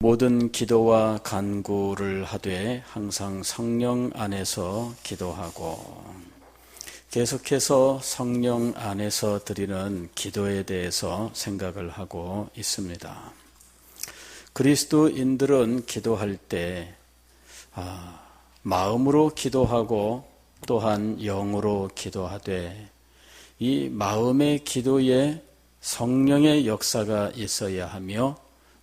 모든 기도와 간구를 하되 항상 성령 안에서 기도하고, 계속해서 성령 안에서 드리는 기도에 대해서 생각을 하고 있습니다. 그리스도인들은 기도할 때 마음으로 기도하고 또한 영으로 기도하되, 이 마음의 기도에 성령의 역사가 있어야 하며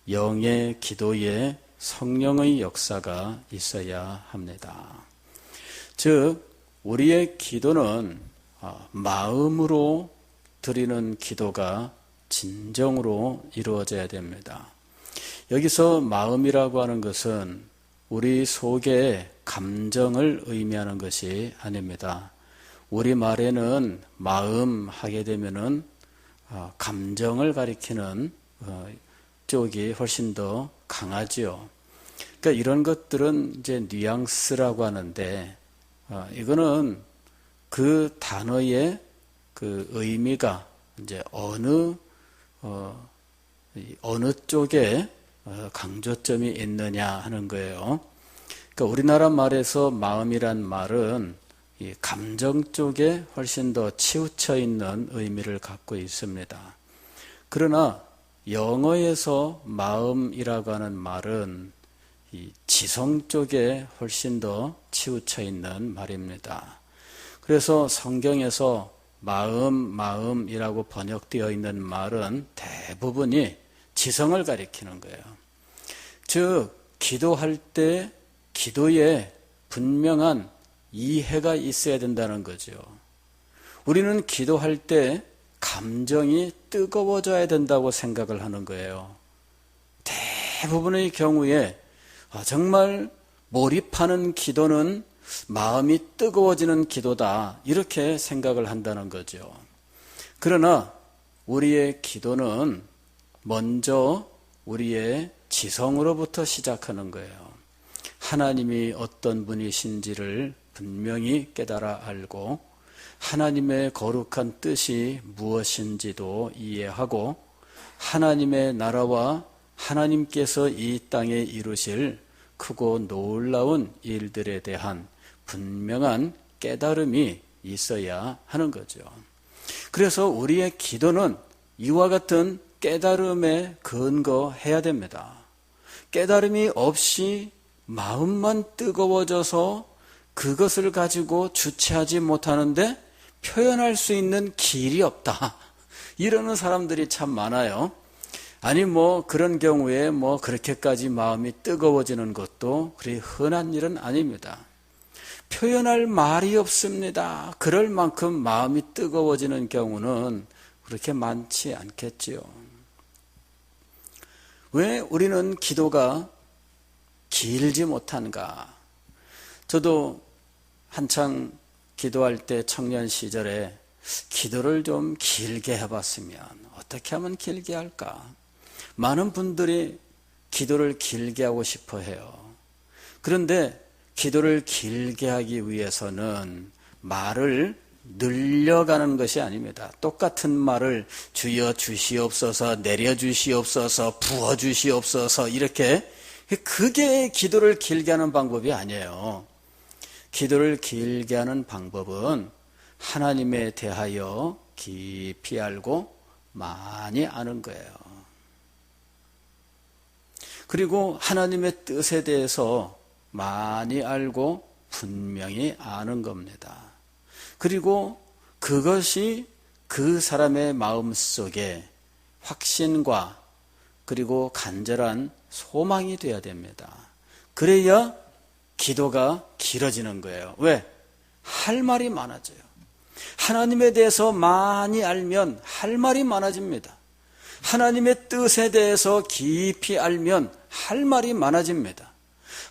영의 기도에 성령의 역사가 있어야 합니다. 즉 우리의 기도는 마음으로 드리는 기도가 진정으로 이루어져야 됩니다. 여기서 마음이라고 하는 것은 우리 속의 감정을 의미하는 것이 아닙니다. 우리 말에는 마음 하게 되면은 감정을 가리키는 쪽이 훨씬 더 강하지요. 그러니까 이런 것들은 이제 뉘앙스라고 하는데, 이거는 그 단어의 그 의미가 이제 어느 쪽에 강조점이 있느냐 하는 거예요. 그러니까 우리나라 말에서 마음이란 말은 이 감정 쪽에 훨씬 더 치우쳐 있는 의미를 갖고 있습니다. 그러나 영어에서 마음이라고 하는 말은 이 지성 쪽에 훨씬 더 치우쳐 있는 말입니다. 그래서 성경에서 마음이라고 번역되어 있는 말은 대부분이 지성을 가리키는 거예요. 즉 기도할 때 기도에 분명한 이해가 있어야 된다는 거죠. 우리는 기도할 때 감정이 뜨거워져야 된다고 생각을 하는 거예요. 대부분의 경우에 정말 몰입하는 기도는 마음이 뜨거워지는 기도다, 이렇게 생각을 한다는 거죠. 그러나 우리의 기도는 먼저 우리의 지성으로부터 시작하는 거예요. 하나님이 어떤 분이신지를 분명히 깨달아 알고, 하나님의 거룩한 뜻이 무엇인지도 이해하고, 하나님의 나라와 하나님께서 이 땅에 이루실 크고 놀라운 일들에 대한 분명한 깨달음이 있어야 하는 거죠. 그래서 우리의 기도는 이와 같은 깨달음에 근거해야 됩니다. 깨달음이 없이 마음만 뜨거워져서 그것을 가지고 주체하지 못하는데 표현할 수 있는 길이 없다, 이러는 사람들이 참 많아요. 아니 그런 경우에 그렇게까지 마음이 뜨거워지는 것도 그리 흔한 일은 아닙니다. 표현할 말이 없습니다. 그럴 만큼 마음이 뜨거워지는 경우는 그렇게 많지 않겠지요. 왜 우리는 기도가 길지 못한가? 저도 한창 기도할 때 청년 시절에 기도를 좀 길게 해봤으면 어떻게 하면 길게 할까? 많은 분들이 기도를 길게 하고 싶어 해요. 그런데 기도를 길게 하기 위해서는 말을 늘려가는 것이 아닙니다. 똑같은 말을 주여 주시옵소서, 내려 주시옵소서, 부어 주시옵소서, 이렇게, 그게 기도를 길게 하는 방법이 아니에요. 기도를 길게 하는 방법은 하나님에 대하여 깊이 알고 많이 아는 거예요. 그리고 하나님의 뜻에 대해서 많이 알고 분명히 아는 겁니다. 그리고 그것이 그 사람의 마음속에 확신과 그리고 간절한 소망이 되어야 됩니다. 그래야 기도가 길어지는 거예요. 왜? 할 말이 많아져요. 하나님에 대해서 많이 알면 할 말이 많아집니다. 하나님의 뜻에 대해서 깊이 알면 할 말이 많아집니다.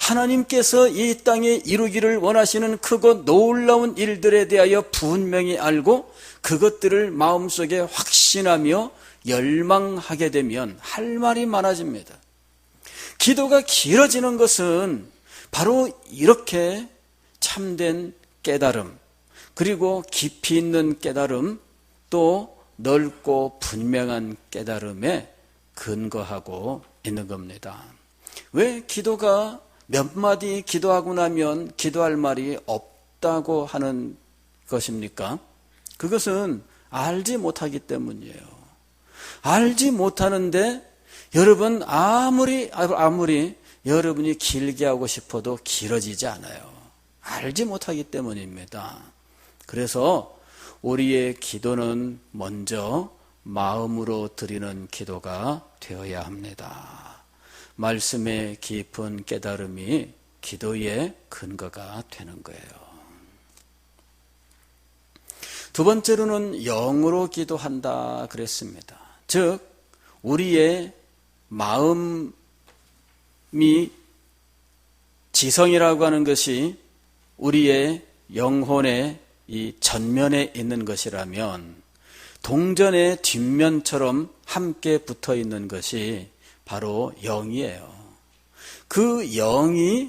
하나님께서 이 땅에 이루기를 원하시는 크고 놀라운 일들에 대하여 분명히 알고 그것들을 마음속에 확신하며 열망하게 되면 할 말이 많아집니다. 기도가 길어지는 것은 바로 이렇게 참된 깨달음, 그리고 깊이 있는 깨달음, 또 넓고 분명한 깨달음에 근거하고 있는 겁니다. 왜 기도가 몇 마디 기도하고 나면 기도할 말이 없다고 하는 것입니까? 그것은 알지 못하기 때문이에요. 알지 못하는데 여러분 아무리 여러분이 길게 하고 싶어도 길어지지 않아요. 알지 못하기 때문입니다. 그래서 우리의 기도는 먼저 마음으로 드리는 기도가 되어야 합니다. 말씀의 깊은 깨달음이 기도의 근거가 되는 거예요. 두 번째로는 영으로 기도한다 그랬습니다. 즉 우리의 마음이 지성이라고 하는 것이 우리의 영혼의 이 전면에 있는 것이라면 동전의 뒷면처럼 함께 붙어 있는 것이 바로 영이에요. 그 영이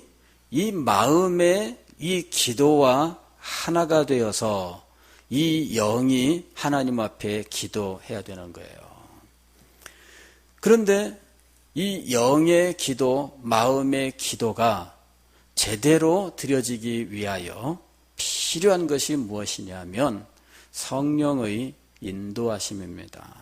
이 마음의 이 기도와 하나가 되어서 이 영이 하나님 앞에 기도해야 되는 거예요. 그런데 이 영의 기도, 마음의 기도가 제대로 드려지기 위하여 필요한 것이 무엇이냐면 성령의 인도하심입니다.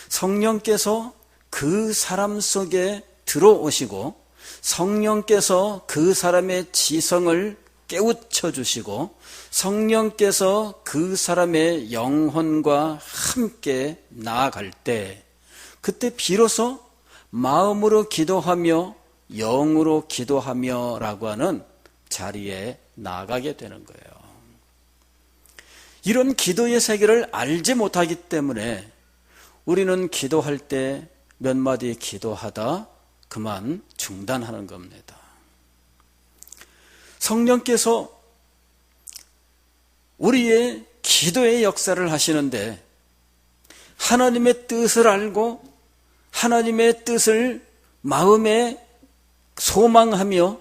성령께서 그 사람 속에 들어오시고 성령께서 그 사람의 지성을 깨우쳐 주시고 성령께서 그 사람의 영혼과 함께 나아갈 때 그때 비로소 마음으로 기도하며 영으로 기도하며 라고 하는 자리에 나아가게 되는 거예요. 이런 기도의 세계를 알지 못하기 때문에 우리는 기도할 때 몇 마디 기도하다 그만 중단하는 겁니다. 성령께서 우리의 기도의 역사를 하시는데 하나님의 뜻을 알고 하나님의 뜻을 마음에 소망하며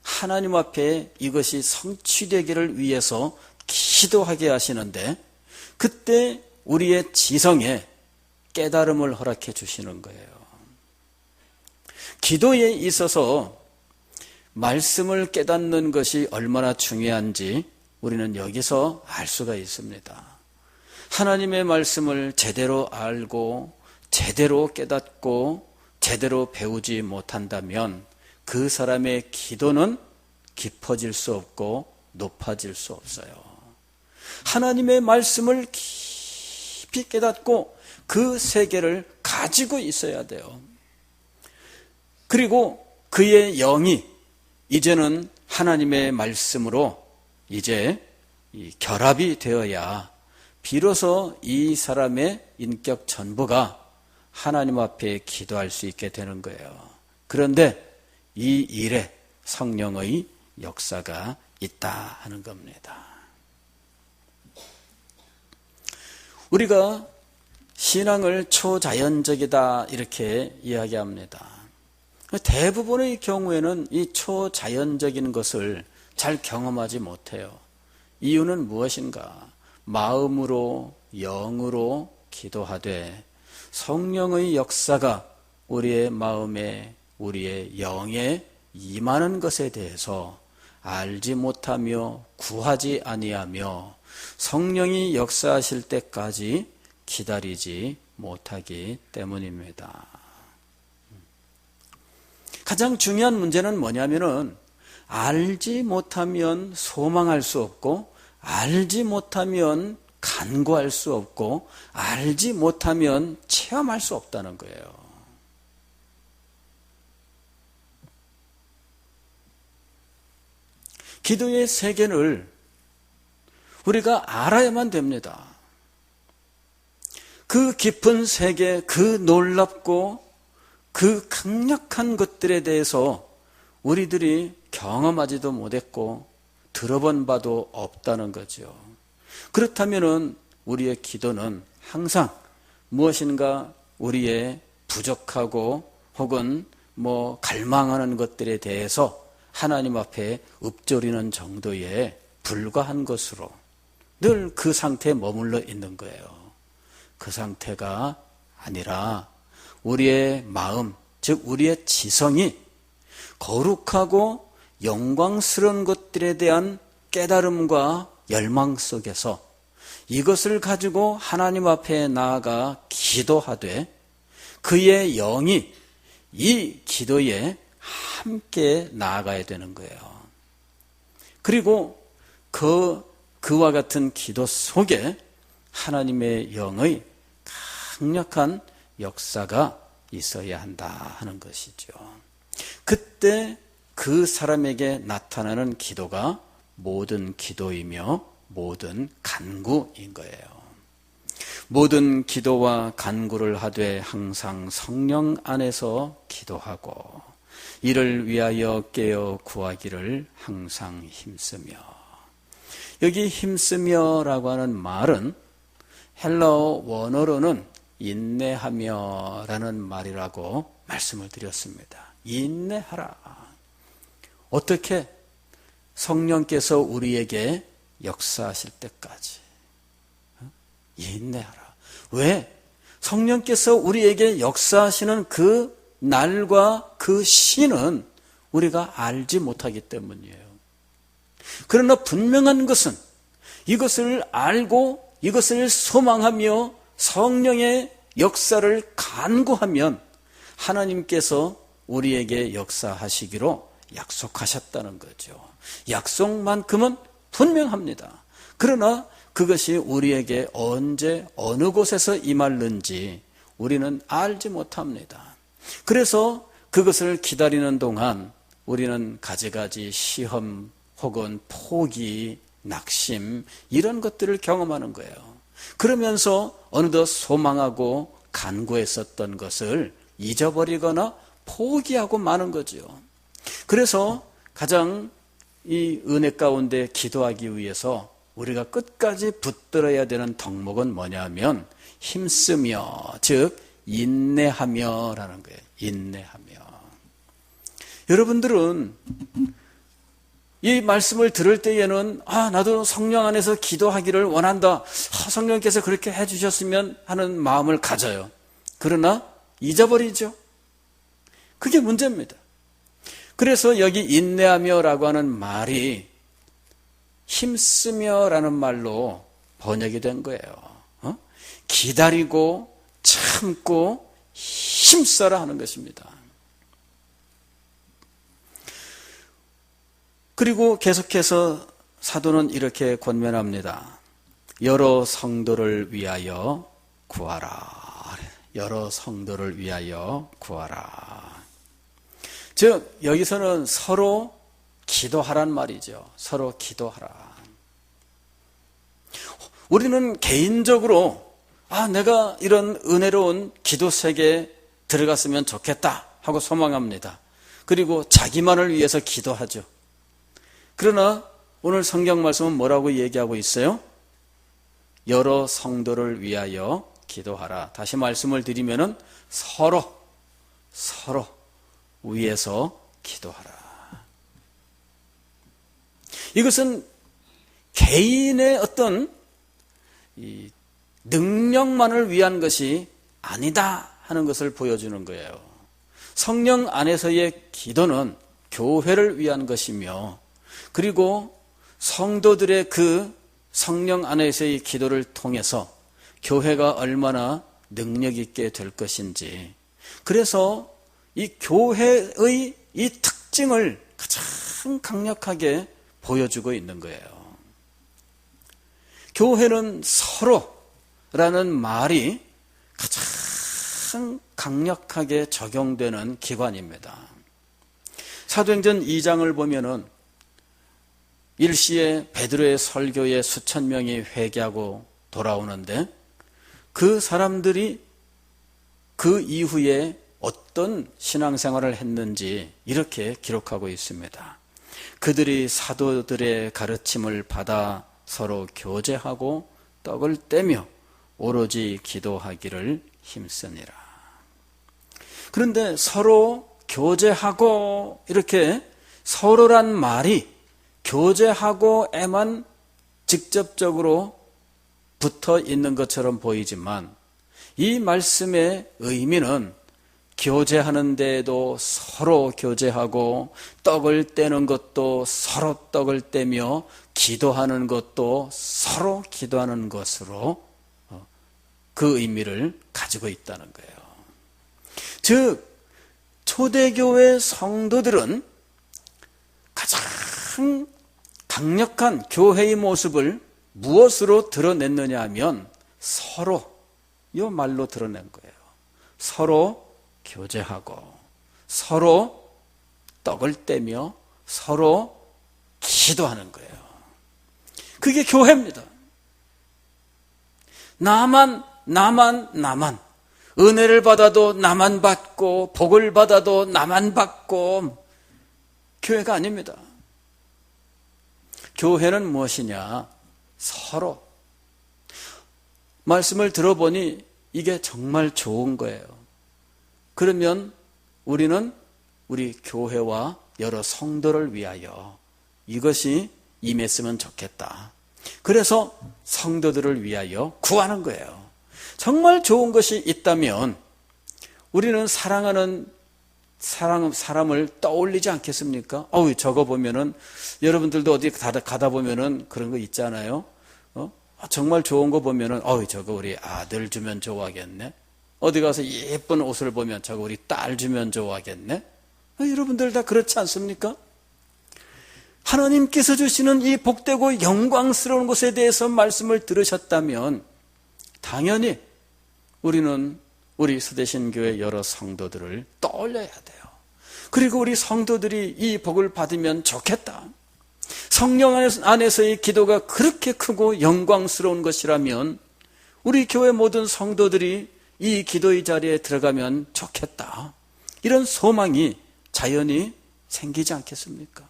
하나님 앞에 이것이 성취되기를 위해서 기도하게 하시는데 그때 우리의 지성에 깨달음을 허락해 주시는 거예요. 기도에 있어서 말씀을 깨닫는 것이 얼마나 중요한지 우리는 여기서 알 수가 있습니다. 하나님의 말씀을 제대로 알고 제대로 깨닫고 제대로 배우지 못한다면 그 사람의 기도는 깊어질 수 없고 높아질 수 없어요. 하나님의 말씀을 깊이 깨닫고 그 세계를 가지고 있어야 돼요. 그리고 그의 영이 이제는 하나님의 말씀으로 이제 결합이 되어야 비로소 이 사람의 인격 전부가 하나님 앞에 기도할 수 있게 되는 거예요. 그런데 이 일에 성령의 역사가 있다 하는 겁니다. 우리가 신앙을 초자연적이다 이렇게 이야기합니다. 대부분의 경우에는 이 초자연적인 것을 잘 경험하지 못해요. 이유는 무엇인가? 마음으로 영으로 기도하되 성령의 역사가 우리의 마음에 우리의 영에 임하는 것에 대해서 알지 못하며 구하지 아니하며 성령이 역사하실 때까지 기다리지 못하기 때문입니다. 가장 중요한 문제는 뭐냐면은 알지 못하면 소망할 수 없고 알지 못하면 간구할 수 없고 알지 못하면 체험할 수 없다는 거예요. 기도의 세계를 우리가 알아야만 됩니다. 그 깊은 세계, 그 놀랍고 그 강력한 것들에 대해서 우리들이 경험하지도 못했고 들어본 바도 없다는 거죠. 그렇다면 우리의 기도는 항상 무엇인가 우리의 부족하고 혹은 갈망하는 것들에 대해서 하나님 앞에 읊조리는 정도에 불과한 것으로 늘 그 상태에 머물러 있는 거예요. 그 상태가 아니라 우리의 마음, 즉 우리의 지성이 거룩하고 영광스러운 것들에 대한 깨달음과 열망 속에서 이것을 가지고 하나님 앞에 나아가 기도하되 그의 영이 이 기도에 함께 나아가야 되는 거예요. 그리고 그와 같은 기도 속에 하나님의 영의 강력한 역사가 있어야 한다 하는 것이죠. 그때 그 사람에게 나타나는 기도가 모든 기도이며 모든 간구인 거예요. 모든 기도와 간구를 하되 항상 성령 안에서 기도하고 이를 위하여 깨어 구하기를 항상 힘쓰며. 여기 힘쓰며라고 하는 말은 헬라어 원어로는 인내하며라는 말이라고 말씀을 드렸습니다. 인내하라. 어떻게? 성령께서 우리에게 역사하실 때까지 인내하라. 왜? 성령께서 우리에게 역사하시는 그 날과 그 시는 우리가 알지 못하기 때문이에요. 그러나 분명한 것은 이것을 알고 이것을 소망하며 성령의 역사를 간구하면 하나님께서 우리에게 역사하시기로 약속하셨다는 거죠. 약속만큼은 분명합니다. 그러나 그것이 우리에게 언제 어느 곳에서 임할는지 우리는 알지 못합니다. 그래서 그것을 기다리는 동안 우리는 가지가지 시험 혹은 포기, 낙심 이런 것들을 경험하는 거예요. 그러면서 어느덧 소망하고 간구했었던 것을 잊어버리거나 포기하고 마는 거죠. 그래서 가장 이 은혜 가운데 기도하기 위해서 우리가 끝까지 붙들어야 되는 덕목은 뭐냐면 힘쓰며, 즉 인내하며라는 거예요. 인내하며. 여러분들은 이 말씀을 들을 때에는 나도 성령 안에서 기도하기를 원한다. 성령께서 그렇게 해주셨으면 하는 마음을 가져요. 그러나 잊어버리죠. 그게 문제입니다. 그래서 여기 인내하며라고 하는 말이 힘쓰며라는 말로 번역이 된 거예요. 기다리고 참고 힘써라 하는 것입니다. 그리고 계속해서 사도는 이렇게 권면합니다. 여러 성도를 위하여 구하라. 여러 성도를 위하여 구하라. 즉 여기서는 서로 기도하란 말이죠. 서로 기도하라. 우리는 개인적으로 내가 이런 은혜로운 기도 세계에 들어갔으면 좋겠다 하고 소망합니다. 그리고 자기만을 위해서 기도하죠. 그러나 오늘 성경 말씀은 뭐라고 얘기하고 있어요? 여러 성도를 위하여 기도하라. 다시 말씀을 드리면은 서로 위해서 기도하라. 이것은 개인의 어떤 이 능력만을 위한 것이 아니다 하는 것을 보여주는 거예요. 성령 안에서의 기도는 교회를 위한 것이며, 그리고 성도들의 그 성령 안에서의 기도를 통해서 교회가 얼마나 능력 있게 될 것인지, 그래서 이 교회의 이 특징을 가장 강력하게 보여주고 있는 거예요. 교회는 서로라는 말이 가장 강력하게 적용되는 기관입니다. 사도행전 2장을 보면은 일시에 베드로의 설교에 수천 명이 회개하고 돌아오는데 그 사람들이 그 이후에 어떤 신앙생활을 했는지 이렇게 기록하고 있습니다. 그들이 사도들의 가르침을 받아 서로 교제하고 떡을 떼며 오로지 기도하기를 힘쓰니라. 그런데 서로 교제하고, 이렇게 서로란 말이 교제하고에만 직접적으로 붙어 있는 것처럼 보이지만 이 말씀의 의미는 교제하는 데에도 서로 교제하고, 떡을 떼는 것도 서로 떡을 떼며, 기도하는 것도 서로 기도하는 것으로 그 의미를 가지고 있다는 거예요. 즉, 초대교회 성도들은 가장 강력한 교회의 모습을 무엇으로 드러냈느냐 하면 서로, 이 말로 드러낸 거예요. 서로 교제하고, 서로 떡을 떼며, 서로 기도하는 거예요. 그게 교회입니다. 나만. 은혜를 받아도 나만 받고, 복을 받아도 나만 받고, 교회가 아닙니다. 교회는 무엇이냐? 서로. 말씀을 들어보니 이게 정말 좋은 거예요. 그러면 우리는 우리 교회와 여러 성도를 위하여 이것이 임했으면 좋겠다. 그래서 성도들을 위하여 구하는 거예요. 정말 좋은 것이 있다면 우리는 사랑하는 사람을 떠올리지 않겠습니까? 저거 보면은, 여러분들도 어디 가다 보면은 그런 거 있잖아요. 정말 좋은 거 보면은, 저거 우리 아들 주면 좋아하겠네. 어디 가서 예쁜 옷을 보면 저거 우리 딸 주면 좋아하겠네. 여러분들 다 그렇지 않습니까? 하나님께서 주시는 이 복되고 영광스러운 것에 대해서 말씀을 들으셨다면 당연히 우리는 우리 서대신교회 여러 성도들을 떠올려야 돼요. 그리고 우리 성도들이 이 복을 받으면 좋겠다. 성령 안에서의 기도가 그렇게 크고 영광스러운 것이라면 우리 교회 모든 성도들이 이 기도의 자리에 들어가면 좋겠다. 이런 소망이 자연히 생기지 않겠습니까?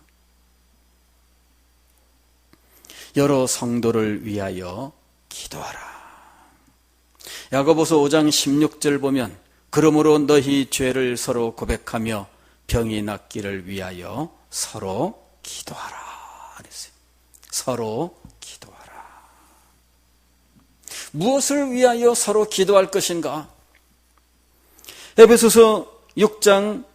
여러 성도를 위하여 기도하라. 야고보서 5장 16절 보면, 그러므로 너희 죄를 서로 고백하며 병이 낫기를 위하여 서로 기도하라 그랬어요. 서로 기도하라. 무엇을 위하여 서로 기도할 것인가? 에베소서 6장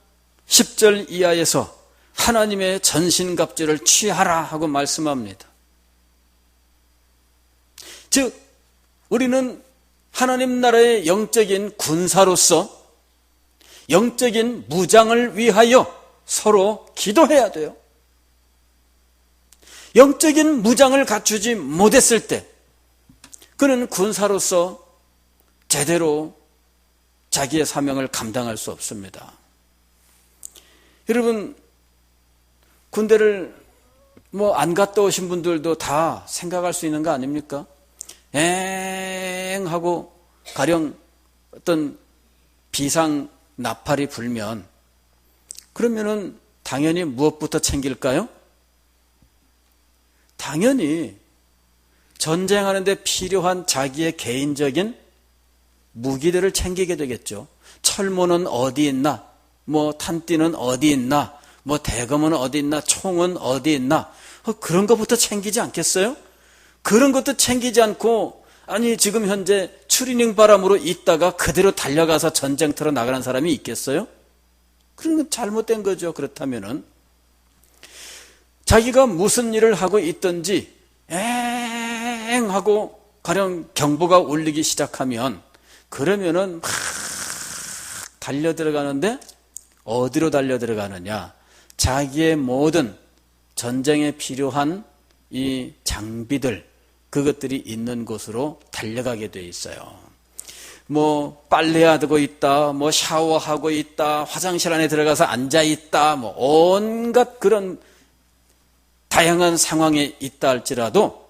10절 이하에서 하나님의 전신갑주를 취하라 하고 말씀합니다. 즉, 우리는 하나님 나라의 영적인 군사로서 영적인 무장을 위하여 서로 기도해야 돼요. 영적인 무장을 갖추지 못했을 때 그는 군사로서 제대로 자기의 사명을 감당할 수 없습니다. 여러분, 군대를 안 갔다 오신 분들도 다 생각할 수 있는 거 아닙니까? 하고 가령 어떤 비상 나팔이 불면 그러면은 당연히 무엇부터 챙길까요? 당연히 전쟁하는데 필요한 자기의 개인적인 무기들을 챙기게 되겠죠. 철모는 어디 있나? 탄띠는 어디 있나? 대검은 어디 있나? 총은 어디 있나? 그런 것부터 챙기지 않겠어요? 그런 것도 챙기지 않고, 지금 현재 추리닝 바람으로 있다가 그대로 달려가서 전쟁터로 나가는 사람이 있겠어요? 그런 건 잘못된 거죠. 그렇다면은 자기가 무슨 일을 하고 있든지 하고 가령 경보가 울리기 시작하면 그러면은 막 달려 들어가는데 어디로 달려 들어가느냐? 자기의 모든 전쟁에 필요한 이 장비들, 그것들이 있는 곳으로 달려가게 돼 있어요. 빨래하고 있다, 샤워하고 있다, 화장실 안에 들어가서 앉아 있다, 온갖 그런 다양한 상황에 있다 할지라도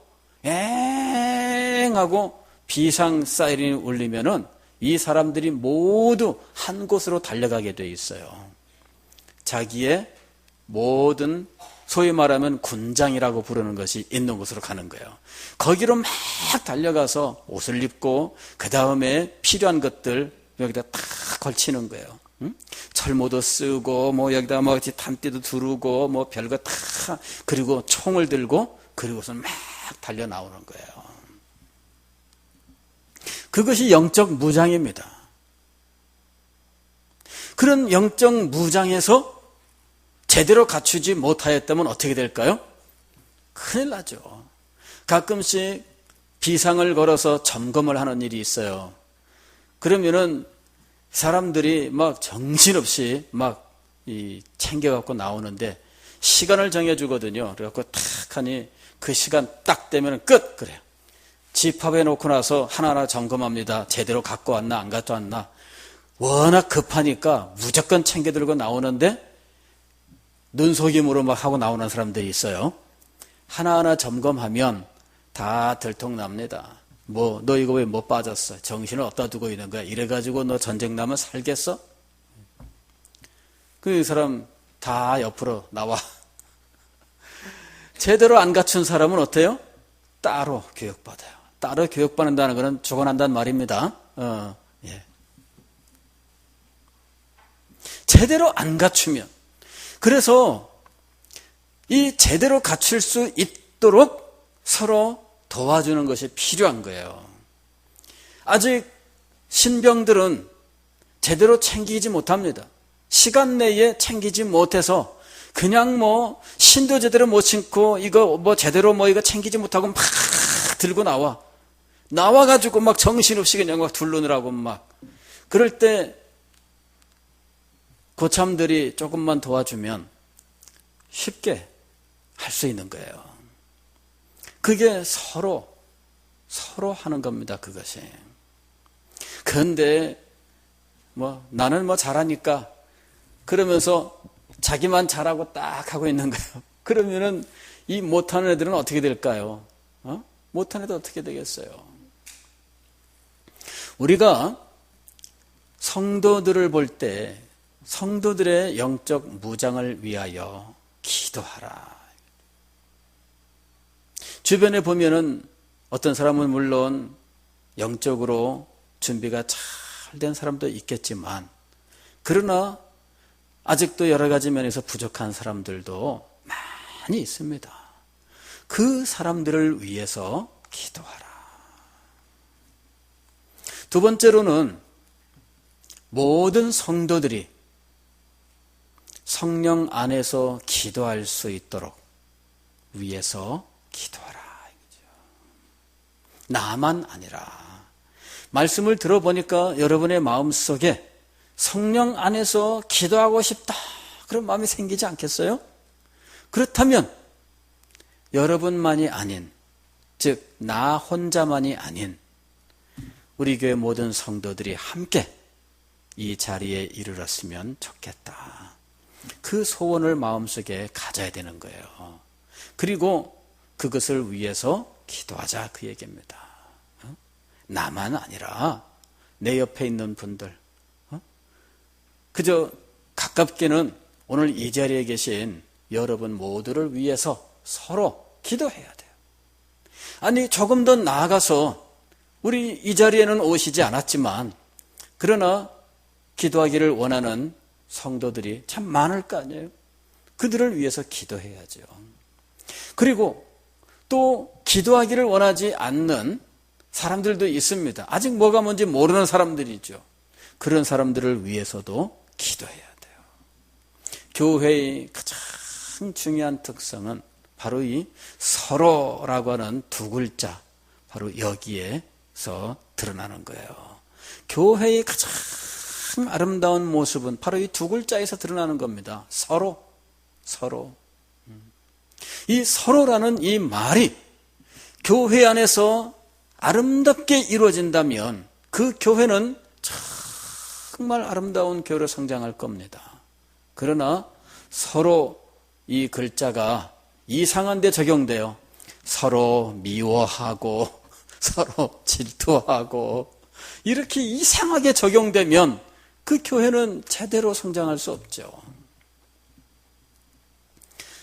하고 비상 사이렌이 울리면은 이 사람들이 모두 한 곳으로 달려가게 돼 있어요. 자기의 모든 소위 말하면 군장이라고 부르는 것이 있는 곳으로 가는 거예요. 거기로 막 달려가서 옷을 입고 그 다음에 필요한 것들 여기다 딱 걸치는 거예요. 철모도 쓰고 여기다 탄띠도 두르고 별거 다, 그리고 총을 들고 그리고서 막 달려 나오는 거예요. 그것이 영적 무장입니다. 그런 영적 무장에서 제대로 갖추지 못하였다면 어떻게 될까요? 큰일 나죠. 가끔씩 비상을 걸어서 점검을 하는 일이 있어요. 그러면은 사람들이 막 정신없이 막 챙겨갖고 나오는데 시간을 정해주거든요. 그래갖고 탁 하니 그 시간 딱 되면 끝! 그래요. 집합해 놓고 나서 하나하나 점검합니다. 제대로 갖고 왔나 안 갖고 왔나. 워낙 급하니까 무조건 챙겨 들고 나오는데 눈속임으로 막 하고 나오는 사람들이 있어요. 하나하나 점검하면 다 들통납니다. 뭐 너 이거 왜 못 빠졌어? 정신을 어디다 두고 있는 거야? 이래가지고 너 전쟁 나면 살겠어? 그 사람 다 옆으로 나와. 제대로 안 갖춘 사람은 어때요? 따로 교육받아요. 따로 교육받는다는 것은 죽어난다는 말입니다. 예. 제대로 안 갖추면. 그래서 이 제대로 갖출 수 있도록 서로 도와주는 것이 필요한 거예요. 아직 신병들은 제대로 챙기지 못합니다. 시간 내에 챙기지 못해서 그냥 뭐 신도 제대로 못 신고 이거 뭐 제대로 뭐 이거 챙기지 못하고 막 들고 나와가지고 막 정신없이 그냥 막 둘르느라고 막 그럴 때 고참들이 조금만 도와주면 쉽게 할 수 있는 거예요. 그게 서로 하는 겁니다. 그것이. 그런데 뭐 나는 뭐 잘하니까 그러면서 자기만 잘하고 딱 하고 있는 거예요. 그러면은 이 못하는 애들은 어떻게 될까요? 못하는 애들 어떻게 되겠어요? 우리가 성도들을 볼 때 성도들의 영적 무장을 위하여 기도하라. 주변에 보면은 어떤 사람은 물론 영적으로 준비가 잘 된 사람도 있겠지만 그러나 아직도 여러 가지 면에서 부족한 사람들도 많이 있습니다. 그 사람들을 위해서 기도하라. 두 번째로는 모든 성도들이 성령 안에서 기도할 수 있도록 위해서 기도하라. 나만 아니라 말씀을 들어보니까 여러분의 마음속에 성령 안에서 기도하고 싶다 그런 마음이 생기지 않겠어요? 그렇다면 여러분만이 아닌 즉 나 혼자만이 아닌 우리 교회 모든 성도들이 함께 이 자리에 이르렀으면 좋겠다. 그 소원을 마음속에 가져야 되는 거예요. 그리고 그것을 위해서 기도하자 그 얘기입니다. 나만 아니라 내 옆에 있는 분들 그저 가깝게는 오늘 이 자리에 계신 여러분 모두를 위해서 서로 기도해야 돼요. 아니 조금 더 나아가서 우리 이 자리에는 오시지 않았지만 그러나 기도하기를 원하는 성도들이 참 많을 거 아니에요. 그들을 위해서 기도해야죠. 그리고 또 기도하기를 원하지 않는 사람들도 있습니다. 아직 뭐가 뭔지 모르는 사람들이죠. 그런 사람들을 위해서도 기도해야 돼요. 교회의 가장 중요한 특성은 바로 이 서로라고 하는 두 글자, 바로 여기에서 드러나는 거예요. 교회의 가장 아름다운 모습은 바로 이 두 글자에서 드러나는 겁니다. 서로. 이 서로라는 이 말이 교회 안에서 아름답게 이루어진다면 그 교회는 정말 아름다운 교회로 성장할 겁니다. 그러나 서로 이 글자가 이상한 데 적용돼요. 서로 미워하고 서로 질투하고 이렇게 이상하게 적용되면 그 교회는 제대로 성장할 수 없죠.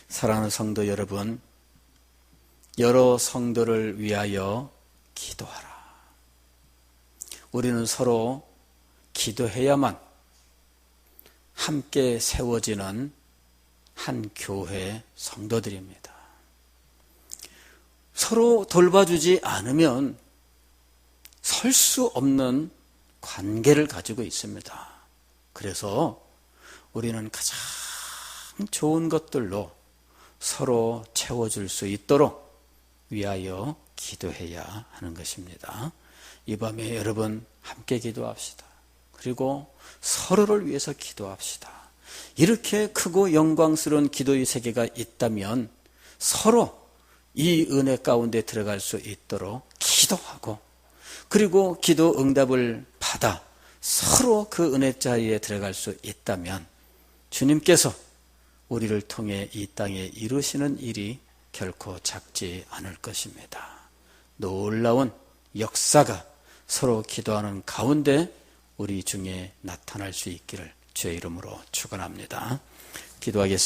사랑하는 성도 여러분, 여러 성도를 위하여 기도하라. 우리는 서로 기도해야만 함께 세워지는 한 교회 성도들입니다. 서로 돌봐주지 않으면 설 수 없는 관계를 가지고 있습니다. 그래서 우리는 가장 좋은 것들로 서로 채워줄 수 있도록 위하여 기도해야 하는 것입니다. 이 밤에 여러분 함께 기도합시다. 그리고 서로를 위해서 기도합시다. 이렇게 크고 영광스러운 기도의 세계가 있다면 서로 이 은혜 가운데 들어갈 수 있도록 기도하고, 그리고 기도 응답을 받아 서로 그 은혜 자리에 들어갈 수 있다면 주님께서 우리를 통해 이 땅에 이루시는 일이 결코 작지 않을 것입니다. 놀라운 역사가 서로 기도하는 가운데 우리 중에 나타날 수 있기를 주의 이름으로 축원합니다. 기도하겠습니다.